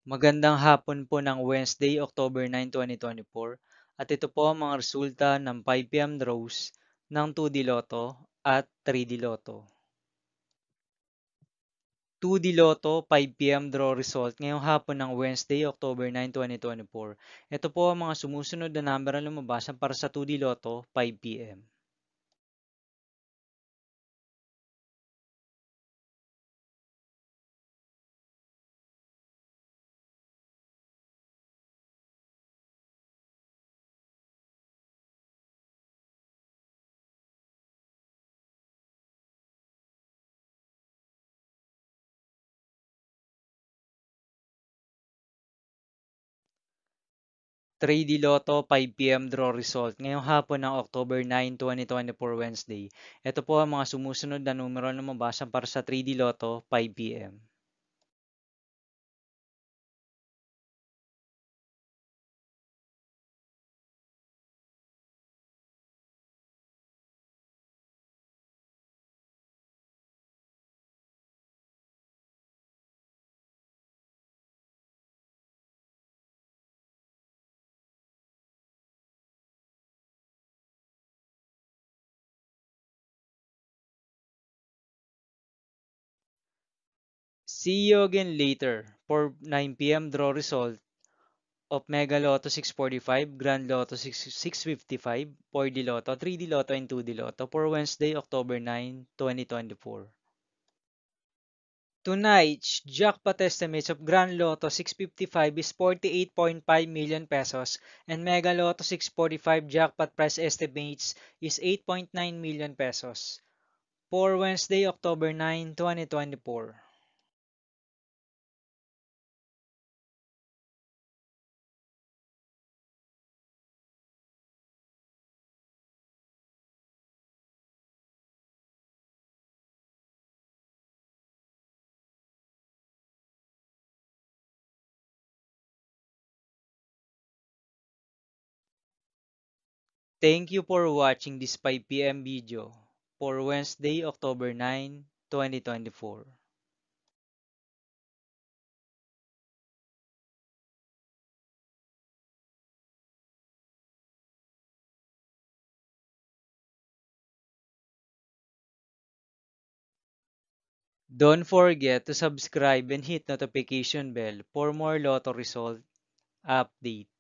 Magandang hapon po ng Wednesday, October 9, 2024. At ito po ang mga resulta ng 5 p.m. draws ng 2D Lotto at 3D Lotto. 2D Lotto 5 p.m. draw result ngayong hapon ng Wednesday, October 9, 2024. Ito po ang mga sumusunod na number na lumabas para sa 2D Lotto 5 p.m. 3D Lotto 5 p.m. draw result ngayong hapon ng October 9, 2024 Wednesday. Ito po ang mga sumusunod na numero na lumabas para sa 3D Lotto 5 p.m. 'See you again later' for 9 p.m. draw result of Mega Lotto 645, Grand Lotto 655, 4D Lotto, 3D Lotto, and 2D Lotto for Wednesday, October 9, 2024. Tonight's jackpot estimates of Grand Lotto 655 is 48.5 million pesos and Mega Lotto 645 jackpot price estimates is 8.9 million pesos for Wednesday, October 9, 2024. Thank you for watching this 5 p.m. video for Wednesday, October 9, 2024. Don't forget to subscribe and hit notification bell for more Lotto result update.